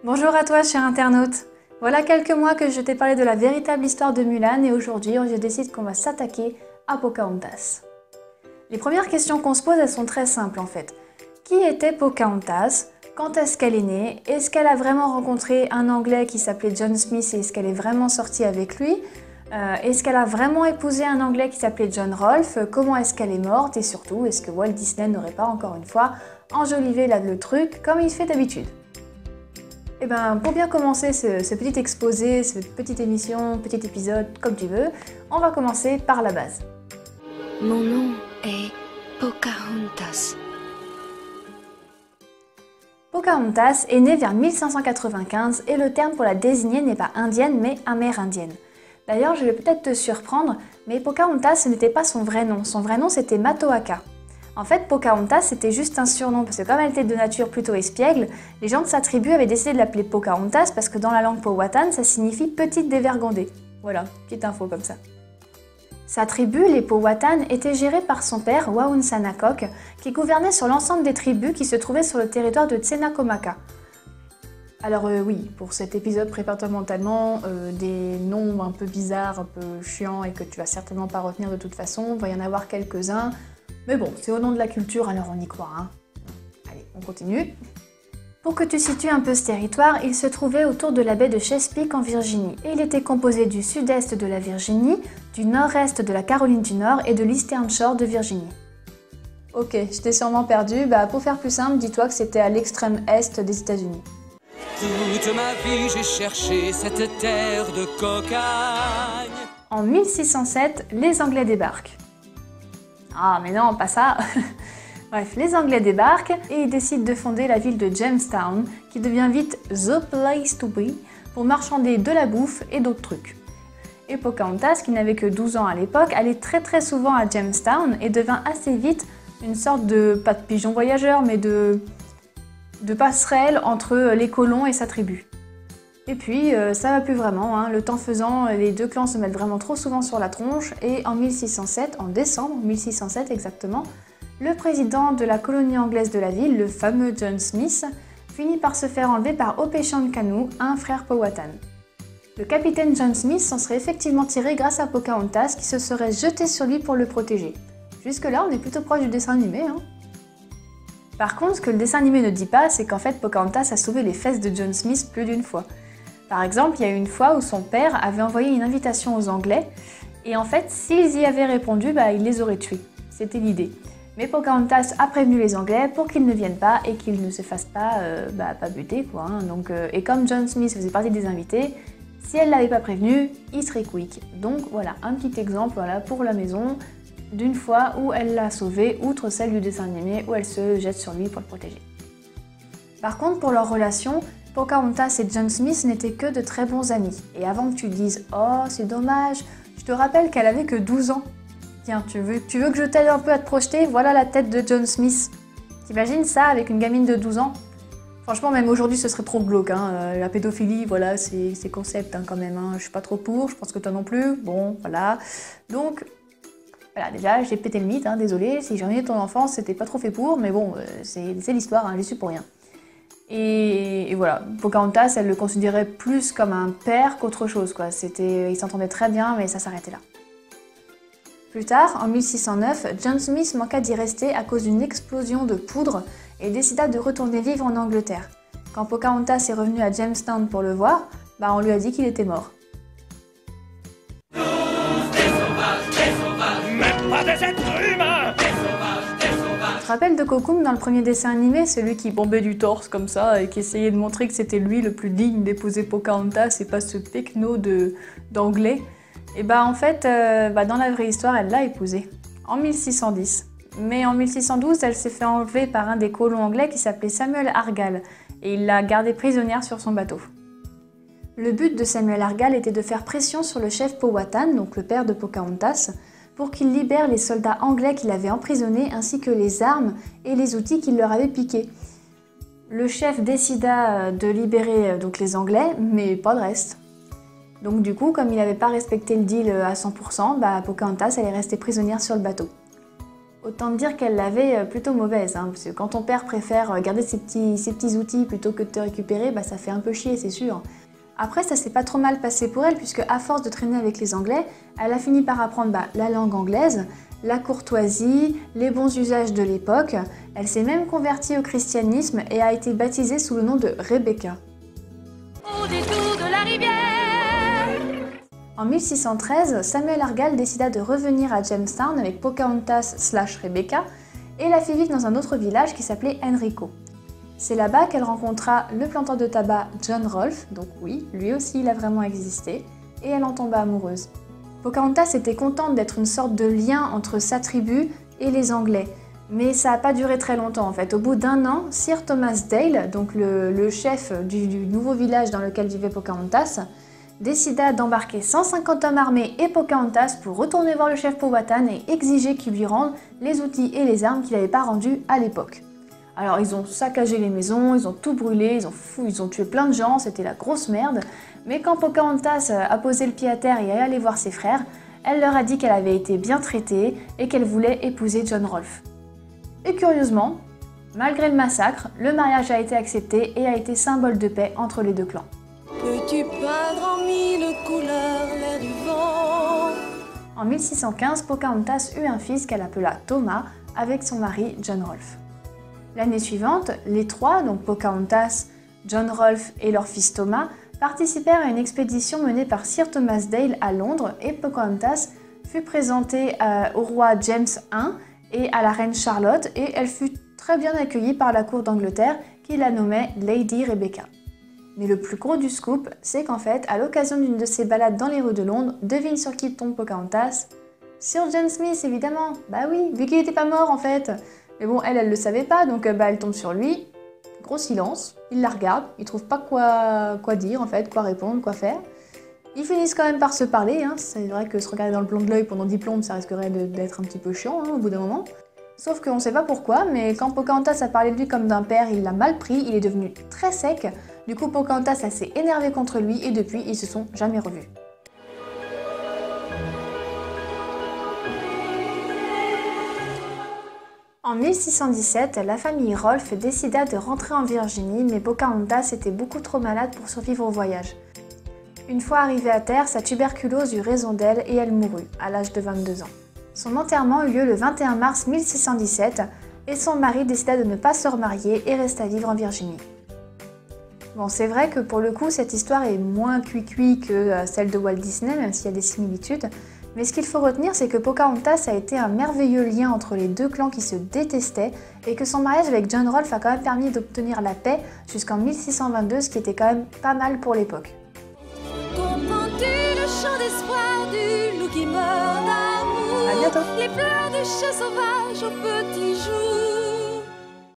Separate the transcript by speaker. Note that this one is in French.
Speaker 1: Bonjour à toi, cher internaute. Voilà quelques mois que je t'ai parlé de la véritable histoire de Mulan et aujourd'hui, je décide qu'on va s'attaquer à Pocahontas. Les premières questions qu'on se pose, elles sont très simples en fait. Qui était Pocahontas? Quand est-ce qu'elle est née? Est-ce qu'elle a vraiment rencontré un Anglais qui s'appelait John Smith et est-ce qu'elle est vraiment sortie avec lui? Est-ce qu'elle a vraiment épousé un Anglais qui s'appelait John Rolfe? Comment est-ce qu'elle est morte? Et surtout, est-ce que Walt Disney n'aurait pas encore une fois enjolivé le truc comme il fait d'habitude? Et ben, pour bien commencer ce petit exposé, cette petite émission, petit épisode, comme tu veux, on va commencer par la base.
Speaker 2: Mon nom est Pocahontas.
Speaker 1: Pocahontas est née vers 1595 et le terme pour la désigner n'est pas indienne mais amérindienne. D'ailleurs, je vais peut-être te surprendre, mais Pocahontas ce n'était pas son vrai nom c'était Matoaka. En fait, Pocahontas c'était juste un surnom parce que comme elle était de nature plutôt espiègle, les gens de sa tribu avaient décidé de l'appeler Pocahontas parce que dans la langue powhatan ça signifie petite dévergondée. Voilà, petite info comme ça. Sa tribu, les Powhatan, était gérée par son père, Waunsanacock, qui gouvernait sur l'ensemble des tribus qui se trouvaient sur le territoire de Tsenacomaca. Alors oui, pour cet épisode, prépare-toi mentalement, des noms un peu bizarres, un peu chiants et que tu vas certainement pas retenir de toute façon, il va y en avoir quelques-uns. Mais bon, c'est au nom de la culture, alors on y croit, hein. Allez, on continue. Pour que tu situes un peu ce territoire, il se trouvait autour de la baie de Chesapeake en Virginie, et il était composé du sud-est de la Virginie, du nord-est de la Caroline du Nord et de l'Eastern Shore de Virginie. Ok, je t'ai sûrement perdu, pour faire plus simple, dis-toi que c'était à l'extrême est des États-Unis.
Speaker 3: Toute ma vie j'ai cherché cette terre de cocagne.
Speaker 1: En 1607, les Anglais débarquent. Ah mais non, pas ça. Bref, les Anglais débarquent et ils décident de fonder la ville de Jamestown, qui devient vite The Place to Be, pour marchander de la bouffe et d'autres trucs. Et Pocahontas, qui n'avait que 12 ans à l'époque, allait très souvent à Jamestown et devint assez vite une sorte de, pas de pigeon voyageur, mais de passerelle entre les colons et sa tribu. Et puis, ça va plus vraiment, hein. Le temps faisant, les deux clans se mettent vraiment trop souvent sur la tronche et en 1607, en décembre 1607 exactement, le président de la colonie anglaise de la ville, le fameux John Smith, finit par se faire enlever par Opechangkanu, un frère Powhatan. Le capitaine John Smith s'en serait effectivement tiré grâce à Pocahontas qui se serait jeté sur lui pour le protéger. Jusque-là, on est plutôt proche du dessin animé, hein. Par contre, ce que le dessin animé ne dit pas, c'est qu'en fait Pocahontas a sauvé les fesses de John Smith plus d'une fois. Par exemple, il y a eu une fois où son père avait envoyé une invitation aux Anglais, et en fait, s'ils y avaient répondu, il les aurait tués. C'était l'idée. Mais Pocahontas a prévenu les Anglais pour qu'ils ne viennent pas et qu'ils ne se fassent pas buter, quoi. Hein. Donc, et comme John Smith faisait partie des invités, si elle l'avait pas prévenu, il serait quick. Donc voilà, un petit exemple pour la maison d'une fois où elle l'a sauvé, outre celle du dessin animé où elle se jette sur lui pour le protéger. Par contre, pour leur relation, Pocahontas et John Smith n'étaient que de très bons amis. Et avant que tu dises « Oh, c'est dommage », je te rappelle qu'elle avait que 12 ans. Tiens, tu veux que je t'aide un peu à te projeter? Voilà la tête de John Smith. T'imagines ça avec une gamine de 12 ans? Franchement, même aujourd'hui, ce serait trop glauque. Hein. La pédophilie, voilà, c'est concept quand même. Hein. Je suis pas trop pour, je pense que toi non plus. Bon, voilà. Donc, voilà, déjà, j'ai pété le mythe, hein, désolé. Si j'ai ruiné ton enfance, c'était pas trop fait pour, mais bon, c'est l'histoire, hein, j'y suis pour rien. Et voilà, Pocahontas, elle le considérait plus comme un père qu'autre chose, quoi. Ils s'entendaient très bien, mais ça s'arrêtait là. Plus tard, en 1609, John Smith manqua d'y rester à cause d'une explosion de poudre et décida de retourner vivre en Angleterre. Quand Pocahontas est revenue à Jamestown pour le voir, on lui a dit qu'il était mort.
Speaker 3: Même pas des êtres humains.
Speaker 1: Tu te rappelles de Cocoon dans le premier dessin animé, celui qui bombait du torse comme ça et qui essayait de montrer que c'était lui le plus digne d'épouser Pocahontas et pas ce pecno d'anglais? Et en fait, dans la vraie histoire, elle l'a épousé en 1610. Mais en 1612, elle s'est fait enlever par un des colons anglais qui s'appelait Samuel Argall et il l'a gardée prisonnière sur son bateau. Le but de Samuel Argall était de faire pression sur le chef Powhatan, donc le père de Pocahontas, pour qu'il libère les soldats anglais qu'il avait emprisonnés ainsi que les armes et les outils qu'il leur avait piqués. Le chef décida de libérer les Anglais, mais pas de reste. Donc du coup, comme il n'avait pas respecté le deal à 100%, Pocahontas elle est restée prisonnière sur le bateau. Autant dire qu'elle l'avait plutôt mauvaise, hein, parce que quand ton père préfère garder ses petits outils plutôt que de te récupérer, bah ça fait un peu chier, c'est sûr. Après, ça s'est pas trop mal passé pour elle, puisque à force de traîner avec les Anglais, elle a fini par apprendre la langue anglaise, la courtoisie, les bons usages de l'époque. Elle s'est même convertie au christianisme et a été baptisée sous le nom de Rebecca.
Speaker 4: Au détour de la rivière.
Speaker 1: En 1613, Samuel Argall décida de revenir à Jamestown avec Pocahontas/Rebecca et la fit vivre dans un autre village qui s'appelait Henrico. C'est là-bas qu'elle rencontra le planteur de tabac John Rolfe, donc oui, lui aussi il a vraiment existé, et elle en tomba amoureuse. Pocahontas était contente d'être une sorte de lien entre sa tribu et les Anglais, mais ça n'a pas duré très longtemps en fait. Au bout d'un an, Sir Thomas Dale, donc le chef du nouveau village dans lequel vivait Pocahontas, décida d'embarquer 150 hommes armés et Pocahontas pour retourner voir le chef Powhatan et exiger qu'il lui rende les outils et les armes qu'il n'avait pas rendus à l'époque. Alors ils ont saccagé les maisons, ils ont tout brûlé, ils ont tué plein de gens, c'était la grosse merde. Mais quand Pocahontas a posé le pied à terre et est allée voir ses frères, elle leur a dit qu'elle avait été bien traitée et qu'elle voulait épouser John Rolfe. Et curieusement, malgré le massacre, le mariage a été accepté et a été symbole de paix entre les deux clans.
Speaker 4: Peux-tu peindre en mille couleurs l'air du vent?
Speaker 1: En 1615, Pocahontas eut un fils qu'elle appela Thomas avec son mari John Rolfe. L'année suivante, les trois, donc Pocahontas, John Rolfe et leur fils Thomas, participèrent à une expédition menée par Sir Thomas Dale à Londres et Pocahontas fut présentée au roi James I et à la reine Charlotte et elle fut très bien accueillie par la cour d'Angleterre qui la nommait Lady Rebecca. Mais le plus gros du scoop, c'est qu'en fait, à l'occasion d'une de ses balades dans les rues de Londres, devine sur qui tombe Pocahontas? Sur John Smith, évidemment. Bah oui, vu qu'il n'était pas mort en fait. Mais bon, elle le savait pas, donc elle tombe sur lui. Gros silence, il la regarde, il trouve pas quoi dire en fait, quoi répondre, quoi faire. Ils finissent quand même par se parler, hein. C'est vrai que se regarder dans le blanc de l'œil pendant 10 plombes, ça risquerait d'être un petit peu chiant au bout d'un moment. Sauf qu'on sait pas pourquoi, mais quand Pocahontas a parlé de lui comme d'un père, il l'a mal pris, il est devenu très sec. Du coup, Pocahontas s'est énervée contre lui et depuis, ils se sont jamais revus. En 1617, la famille Rolfe décida de rentrer en Virginie, mais Pocahontas était beaucoup trop malade pour survivre au voyage. Une fois arrivée à terre, sa tuberculose eut raison d'elle et elle mourut, à l'âge de 22 ans. Son enterrement eut lieu le 21 mars 1617 et son mari décida de ne pas se remarier et resta vivre en Virginie. Bon, c'est vrai que pour le coup, cette histoire est moins cuit-cuit que celle de Walt Disney, même s'il y a des similitudes. Mais ce qu'il faut retenir, c'est que Pocahontas a été un merveilleux lien entre les deux clans qui se détestaient et que son mariage avec John Rolfe a quand même permis d'obtenir la paix jusqu'en 1622, ce qui était quand même pas mal pour l'époque.
Speaker 4: Comprends-tu le chant d'espoir du loup qui meurt d'amour?
Speaker 1: À bientôt.
Speaker 4: Les pleurs du chat sauvage au petit jour.